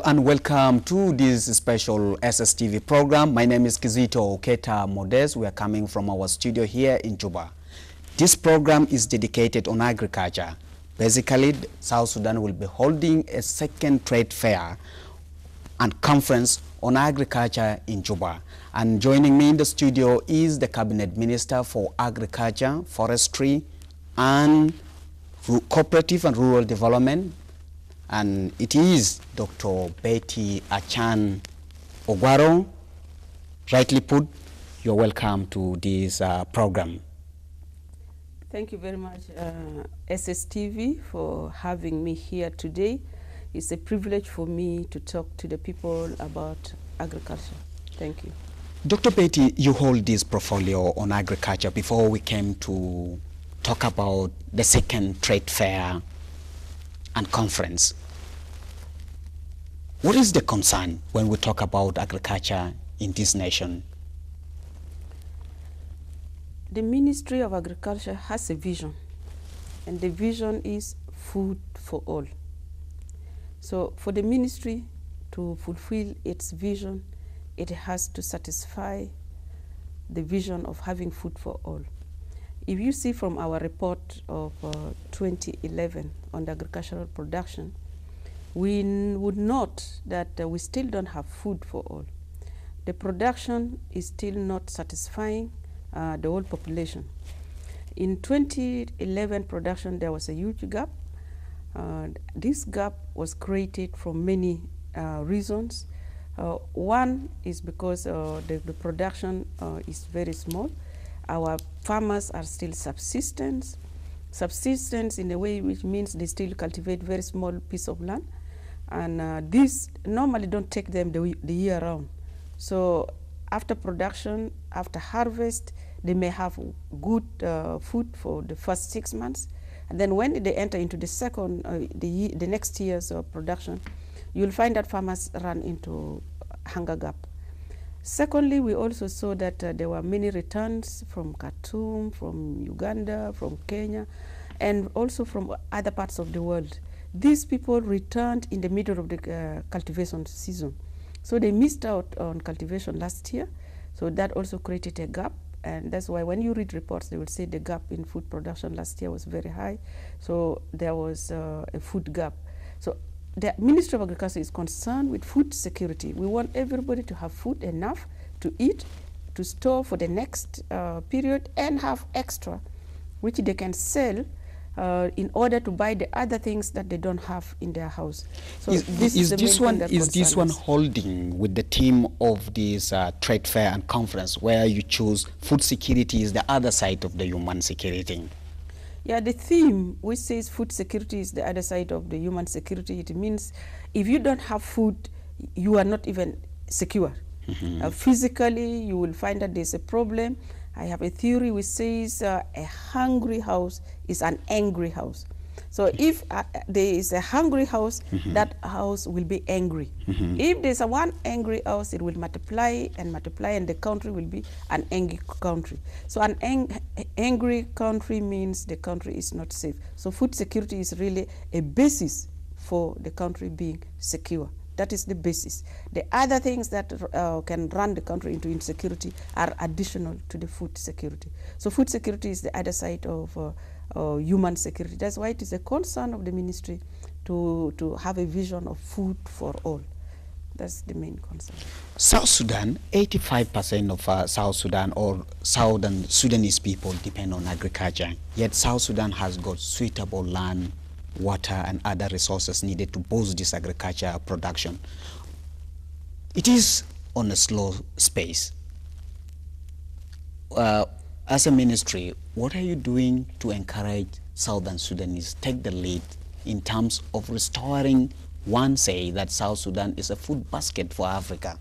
and welcome to this special SSTV program. My name is Kizito Oketa Modest. We are coming from our studio here in Juba. This program is dedicated on agriculture. Basically, South Sudan will be holding a second trade fair and conference on agriculture in Juba. And joining me in the studio is the Cabinet Minister for Agriculture, Forestry, and Cooperative and Rural Development. And it is Dr. Betty Achan Ogwaro. Rightly put, you're welcome to this program. Thank you very much, SSTV, for having me here today. It's a privilege for me to talk to the people about agriculture. Thank you. Dr. Betty, you hold this portfolio on agriculture before we came to talk about the second trade fair and conference. What is the concern when we talk about agriculture in this nation? The Ministry of Agriculture has a vision, and the vision is food for all. So for the ministry to fulfill its vision, it has to satisfy the vision of having food for all. If you see from our report of 2011 on the agricultural production, we would note that we still don't have food for all. The production is still not satisfying the whole population. In 2011 production, there was a huge gap. This gap was created from many reasons. One is because the production is very small. Our farmers are still subsistence in a way which means they still cultivate very small piece of land, and this normally don't take them the year round. So after production, after harvest, they may have good food for the first 6 months, and then when they enter into the second, the next year's production, you'll find that farmers run into hunger gap. Secondly, we also saw that there were many returns from Khartoum, from Uganda, from Kenya, and also from other parts of the world. These people returned in the middle of the cultivation season. So they missed out on cultivation last year. So that also created a gap. And that's why when you read reports, they will say the gap in food production last year was very high. So there was a food gap. So the Ministry of Agriculture is concerned with food security. We want everybody to have food enough to eat, to store for the next period, and have extra, which they can sell in order to buy the other things that they don't have in their house. So is this one holding with the theme of this trade fair and conference, where you choose food security is the other side of the human security? Yeah, the theme which says food security is the other side of the human security. It means if you don't have food, you are not even secure. Mm-hmm. Physically, you will find that there's a problem. I have a theory which says a hungry house is an angry house. So if there is a hungry house, mm-hmm. that house will be angry. Mm-hmm. If there's one angry house, it will multiply, and the country will be an angry country. So an angry country means the country is not safe. So food security is really a basis for the country being secure. That is the basis. The other things that can run the country into insecurity are additional to the food security. So food security is the other side of human security. That's why it is a concern of the ministry to have a vision of food for all. That's the main concern. South Sudan, 85% of South Sudan or Southern Sudanese people depend on agriculture. Yet South Sudan has got suitable land, water, and other resources needed to boost this agriculture production. It is on a slow space. As a ministry, what are you doing to encourage Southern Sudanese take the lead in terms of restoring, one say that South Sudan is a food basket for Africa?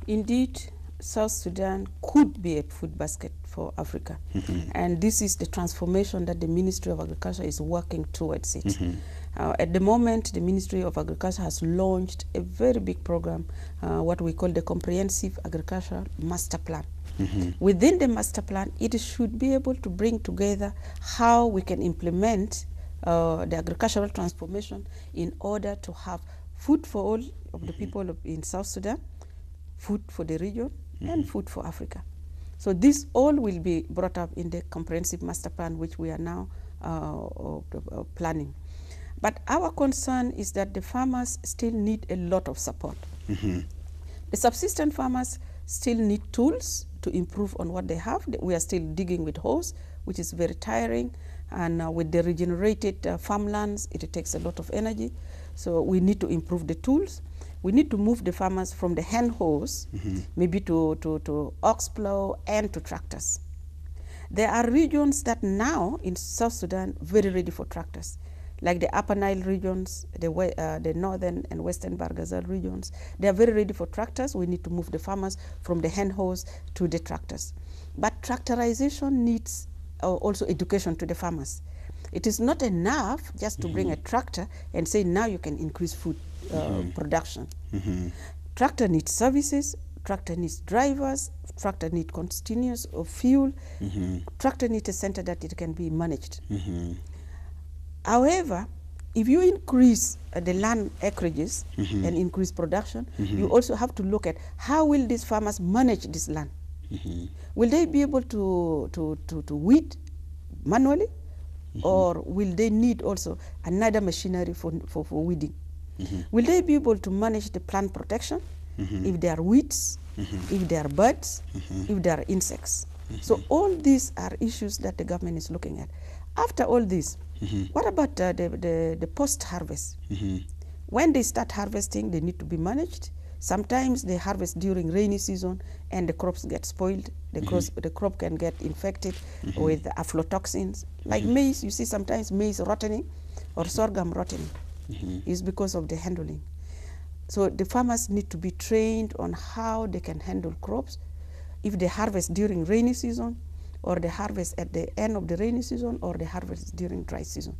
Indeed, South Sudan could be a food basket for Africa. Mm-hmm. And this is the transformation that the Ministry of Agriculture is working towards it. Mm-hmm. At the moment, the Ministry of Agriculture has launched a very big program, what we call the Comprehensive Agricultural Master Plan. Mm-hmm. Within the master plan, it should be able to bring together how we can implement the agricultural transformation in order to have food for all of the people in South Sudan, food for the region, and food for Africa. So this all will be brought up in the comprehensive master plan, which we are now planning. But our concern is that the farmers still need a lot of support. The subsistence farmers still need tools to improve on what they have. We are still digging with hoes, which is very tiring. And with the regenerated farmlands, it takes a lot of energy. So we need to improve the tools. We need to move the farmers from the hand hoes, maybe to ox plow and to tractors. There are regions that now in South Sudan very ready for tractors, like the Upper Nile regions, the northern and western Barghazal regions. They are very ready for tractors. We need to move the farmers from the hand hoes to the tractors. But tractorization needs also education to the farmers. It is not enough just to bring a tractor and say now you can increase food production. Tractor needs services, tractor needs drivers, tractor needs continuous fuel, tractor needs a center that it can be managed. However, if you increase the land acreages and increase production, you also have to look at how will these farmers manage this land. Will they be able to weed manually, or will they need also another machinery for weeding? Will they be able to manage the plant protection if there are weeds, if there are birds, if there are insects? So all these are issues that the government is looking at. After all this, what about the post-harvest? When they start harvesting, they need to be managed. Sometimes they harvest during rainy season and the crops get spoiled. The crop can get infected with aflatoxins. Like maize, you see sometimes maize rotting or sorghum rotting. Is because of the handling. So the farmers need to be trained on how they can handle crops. If they harvest during rainy season, or they harvest at the end of the rainy season, or they harvest during dry season.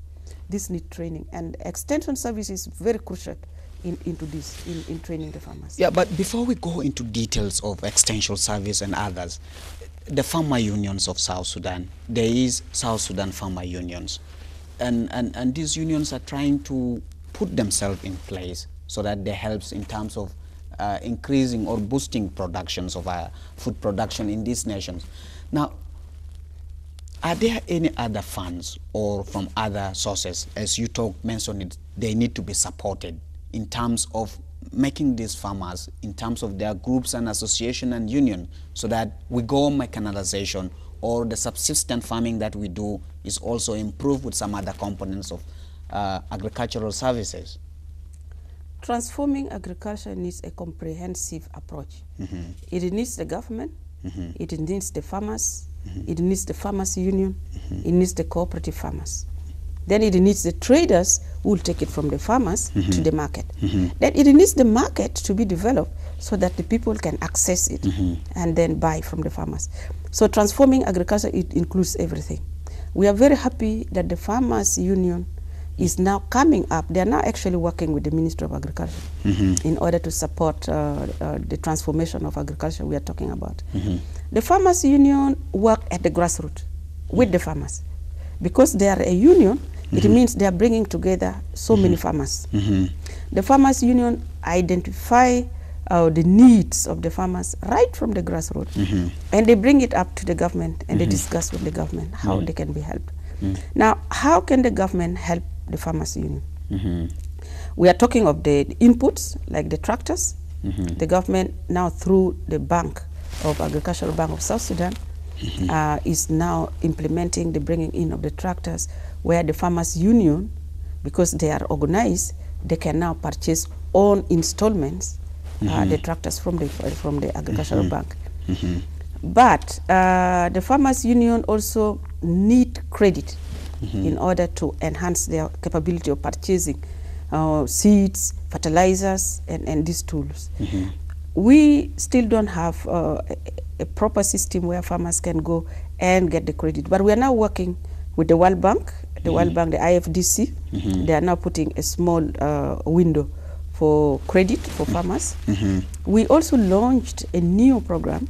This needs training, and extension service is very crucial into this, in training the farmers. Yeah, but before we go into details of extension service and others, the farmer unions of South Sudan, there is South Sudan farmer unions, and these unions are trying to put themselves in place so that they helps in terms of increasing or boosting productions of food production in these nations. Now, are there any other funds or from other sources, as you mentioned it, they need to be supported in terms of making these farmers, in terms of their groups and association and union, so that we go mechanization, or the subsistence farming that we do is also improved with some other components of agricultural services? Transforming agriculture needs a comprehensive approach. It needs the government, it needs the farmers, it needs the farmers union, it needs the cooperative farmers. Then it needs the traders who will take it from the farmers to the market. Then it needs the market to be developed so that the people can access it and then buy from the farmers. So transforming agriculture, it includes everything. We are very happy that the farmers union is now coming up. They are now actually working with the Ministry of Agriculture in order to support the transformation of agriculture we are talking about. The farmers union work at the grassroots with the farmers. Because they are a union, it means they are bringing together so many farmers. The farmers union identify the needs of the farmers right from the grassroots, and they bring it up to the government, and they discuss with the government how they can be helped. Now, how can the government help the farmers union? We are talking of the inputs, like the tractors. The government now, through the Bank of Agricultural Bank of South Sudan, is now implementing the bringing in of the tractors, where the farmers union, because they are organized, they can now purchase on installments the tractors from the agricultural bank. But the farmers union also need credit in order to enhance their capability of purchasing seeds, fertilizers, and these tools. We still don't have a proper system where farmers can go and get the credit. But we are now working with the World Bank, the IFDC. They are now putting a small window for credit for farmers. We also launched a new program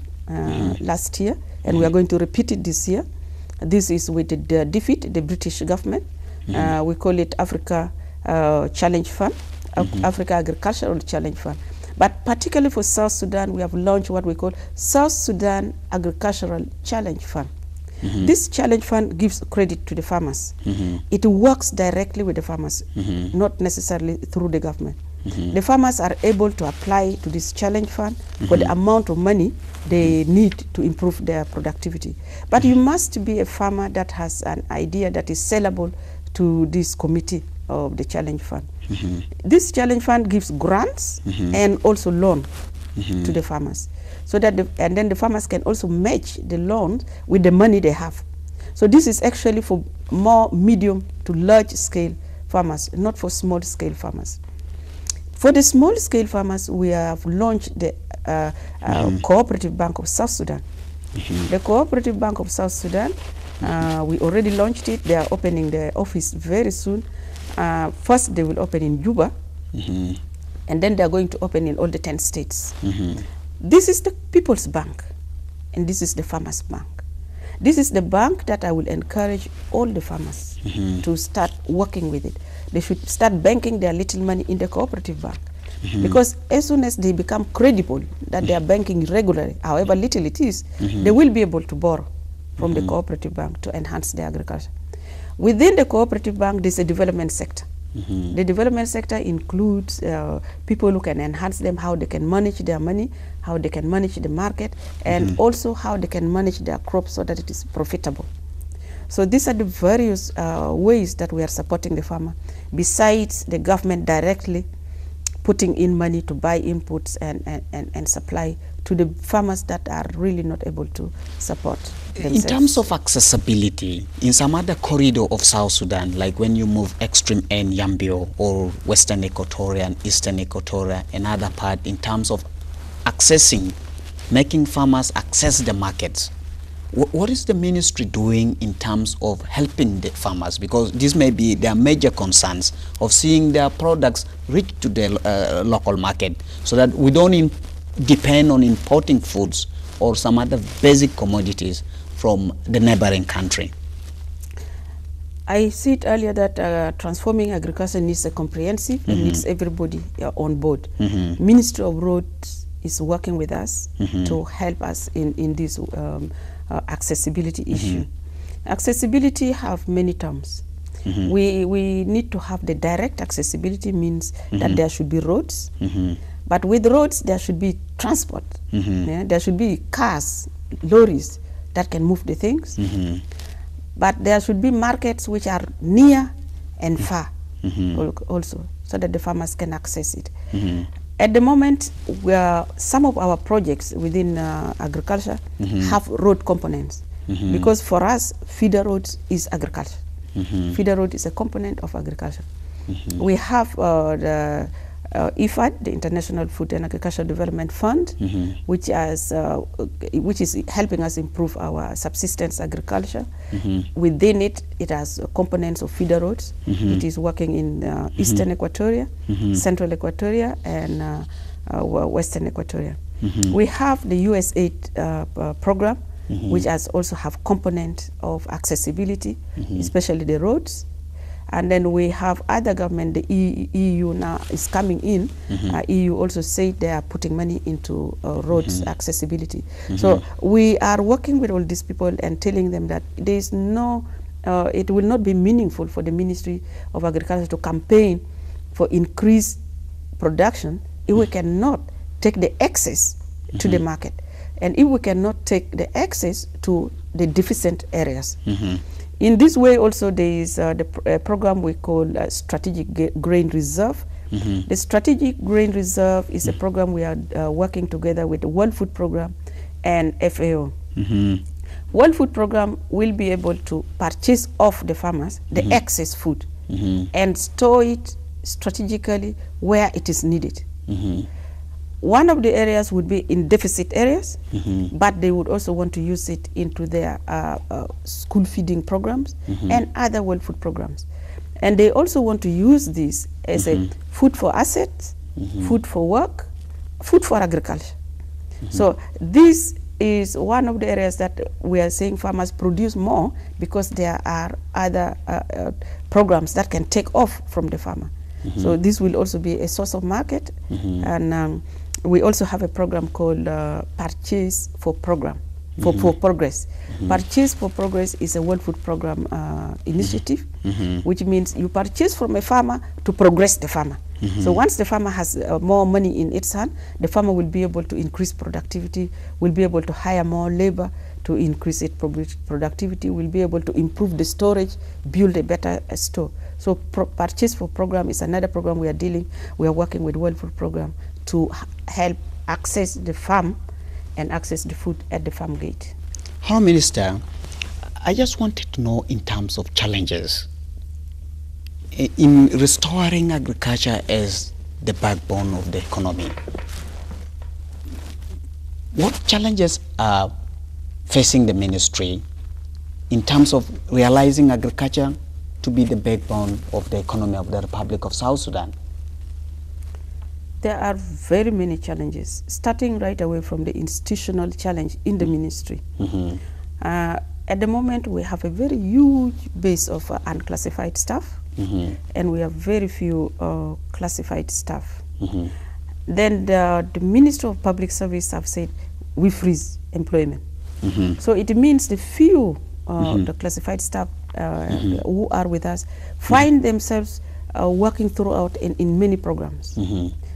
last year, and we are going to repeat it this year. This is with the DFID, the British government. We call it Africa Challenge Fund, Africa Agricultural Challenge Fund. But particularly for South Sudan, we have launched what we call South Sudan Agricultural Challenge Fund. This challenge fund gives credit to the farmers. It works directly with the farmers, not necessarily through the government. The farmers are able to apply to this challenge fund for the amount of money they need to improve their productivity. But you must be a farmer that has an idea that is sellable to this committee of the challenge fund. This challenge fund gives grants and also loan to the farmers, so that and then the farmers can also match the loans with the money they have. So this is actually for more medium to large scale farmers, not for small scale farmers. For the small scale farmers, we have launched the Cooperative Bank of South Sudan. The Cooperative Bank of South Sudan, we already launched it. They are opening the office very soon. First, they will open in Juba, and then they are going to open in all the 10 states. This is the People's Bank, and this is the Farmers Bank. This is the bank that I will encourage all the farmers to start working with it. They should start banking their little money in the cooperative bank, because as soon as they become credible that they are banking regularly, however little it is, they will be able to borrow from the cooperative bank to enhance their agriculture. Within the cooperative bank, there's a development sector. The development sector includes people who can enhance them, how they can manage their money, how they can manage the market, and also how they can manage their crops so that it is profitable. So these are the various ways that we are supporting the farmer, besides the government directly putting in money to buy inputs and supply to the farmers that are really not able to support themselves. In terms of accessibility, in some other corridor of South Sudan, like when you move extreme end Yambio or Western Equatoria and Eastern Equatoria, another part in terms of accessing, making farmers access the markets, what is the ministry doing in terms of helping the farmers? Because this may be their major concerns of seeing their products reach to the local market, so that we don't depend on importing foods or some other basic commodities from the neighboring country. I said earlier that transforming agriculture needs a comprehensive and needs everybody on board. Ministry of Roads is working with us to help us in this accessibility issue. Accessibility have many terms. We need to have the direct accessibility, means that there should be roads, but with roads there should be transport. There should be cars, lorries that can move the things, but there should be markets which are near and far also, so that the farmers can access it. At the moment, some of our projects within agriculture have road components, because for us, feeder roads is agriculture. Feeder road is a component of agriculture. We have the IFAD, the International Food and Agricultural Development Fund, which is helping us improve our subsistence agriculture. Within it, it has components of feeder roads. It is working in Eastern Equatoria, Central Equatoria, and Western Equatoria. We have the USAID program, which has also have component of accessibility, especially the roads. And then we have other government, the EU now is coming in. EU also said they are putting money into roads accessibility. So we are working with all these people and telling them that there is no, it will not be meaningful for the Ministry of Agriculture to campaign for increased production if we cannot take the excess to the market, and if we cannot take the excess to the deficient areas. In this way also, there is the program we call Strategic Grain Reserve. The Strategic Grain Reserve is a program we are working together with the World Food Program and FAO. World Food Program will be able to purchase off the farmers the excess food and store it strategically where it is needed. One of the areas would be in deficit areas, but they would also want to use it into their school feeding programs and other World Food programs. And they also want to use this as a food for assets, food for work, food for agriculture. So this is one of the areas that we are saying farmers produce more, because there are other programs that can take off from the farmer. So this will also be a source of market. And we also have a program called Purchase for Program, for Progress. Purchase for Progress is a World Food Program initiative, which means you purchase from a farmer to progress the farmer. So once the farmer has more money in its hand, the farmer will be able to increase productivity, will be able to hire more labor to increase its productivity, will be able to improve the storage, build a better store. So Purchase for Program is another program we are working with World Food Program to help access the farm and access the food at the farm gate. Honourable Minister, I just wanted to know in terms of challenges in restoring agriculture as the backbone of the economy. What challenges are facing the ministry in terms of realizing agriculture to be the backbone of the economy of the Republic of South Sudan? There are very many challenges, starting right away from the institutional challenge in the ministry. At the moment, we have a very huge base of unclassified staff, and we have very few classified staff. Then the Minister of Public Service have said, we freeze employment. So it means the few the classified staff who are with us find themselves working throughout in many programs.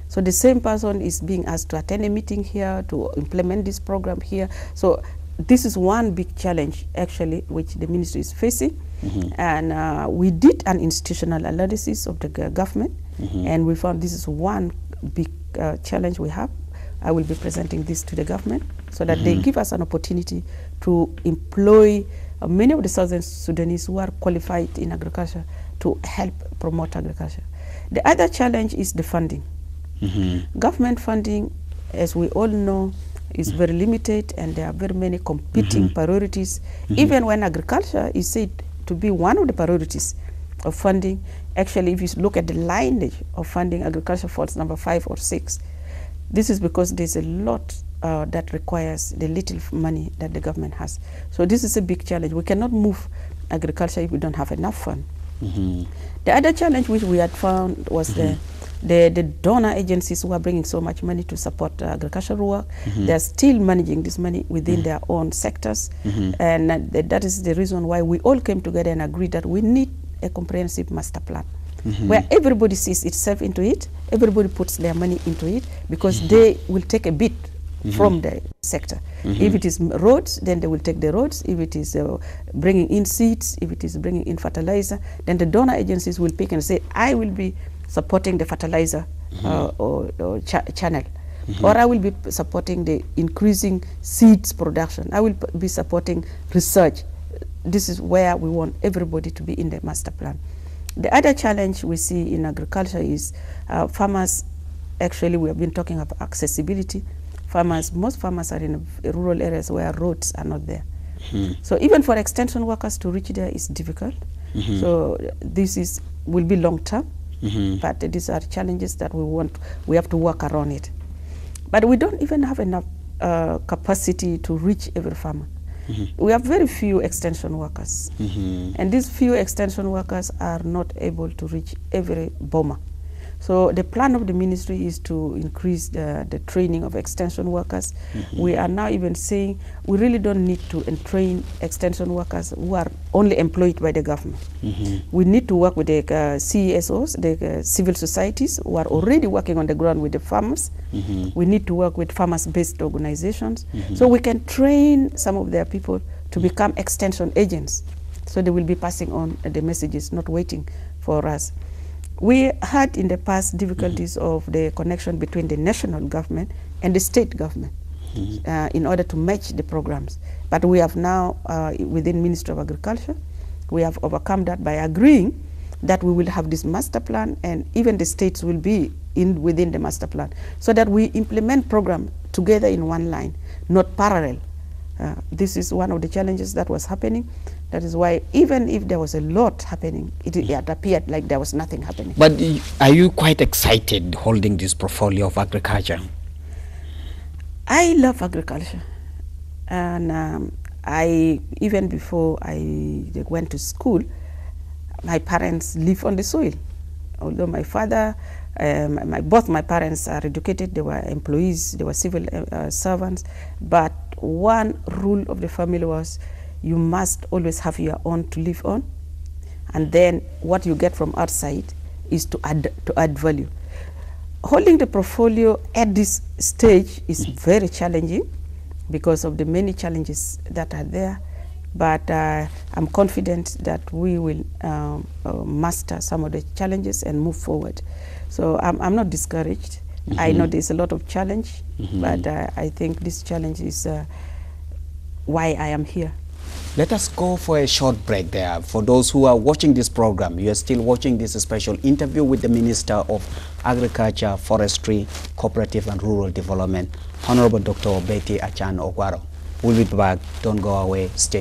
So the same person is being asked to attend a meeting here, to implement this program here. So this is one big challenge, actually, which the ministry is facing. And we did an institutional analysis of the government, and we found this is one big challenge we have. I will be presenting this to the government so that they give us an opportunity to employ many of the Southern Sudanese who are qualified in agriculture to help promote agriculture. The other challenge is the funding. Government funding, as we all know, is very limited, and there are very many competing priorities. Even when agriculture is said to be one of the priorities of funding, actually, if you look at the lineage of funding, agriculture falls number 5 or 6. This is because there's a lot that requires the little money that the government has. So this is a big challenge. We cannot move agriculture if we don't have enough fund. The other challenge which we had found was the donor agencies who are bringing so much money to support agricultural work. They are still managing this money within their own sectors. And that is the reason why we all came together and agreed that we need a comprehensive master plan, where everybody sees itself into it, everybody puts their money into it, because they will take a bit from the sector. If it is roads, then they will take the roads. If it is bringing in seeds, if it is bringing in fertilizer, then the donor agencies will pick and say, I will be supporting the fertilizer channel, or I will be supporting the increasing seeds production. I will be supporting research. This is where we want everybody to be in the master plan. The other challenge we see in agriculture is farmers. Actually, we have been talking about accessibility. Most farmers are in rural areas where roads are not there. So even for extension workers to reach there is difficult. So this will be long term, but these are challenges that we have to work around it. But we don't even have enough capacity to reach every farmer. We have very few extension workers, and these few extension workers are not able to reach every boma. So the plan of the ministry is to increase the training of extension workers. We are now even saying we really don't need to train extension workers who are only employed by the government. We need to work with the CESOs, the civil societies who are already working on the ground with the farmers. We need to work with farmers-based organizations. So we can train some of their people to become extension agents. So they will be passing on the messages, not waiting for us. We had in the past difficulties of the connection between the national government and the state government in order to match the programs. But we have now, within Ministry of Agriculture, we have overcome that by agreeing that we will have this master plan, and even the states will be within the master plan, so that we implement program together in one line, not parallel. This is one of the challenges that was happening. That is why even if there was a lot happening, it appeared like there was nothing happening. But are you quite excited holding this portfolio of agriculture? I love agriculture. And even before I went to school, my parents live on the soil. Although my father, both my parents are educated, they were employees, they were civil servants, but one rule of the family was you must always have your own to live on, and then what you get from outside is to add value. Holding the portfolio at this stage is very challenging because of the many challenges that are there, but I'm confident that we will master some of the challenges and move forward. So I'm not discouraged. I know there's a lot of challenge, but I think this challenge is why I am here. Let us go for a short break there. For those who are watching this program, you are still watching this special interview with the Minister of Agriculture, Forestry, Cooperative and Rural Development, Honorable Dr. Betty Achan Ogwaro. We'll be back. Don't go away. Stay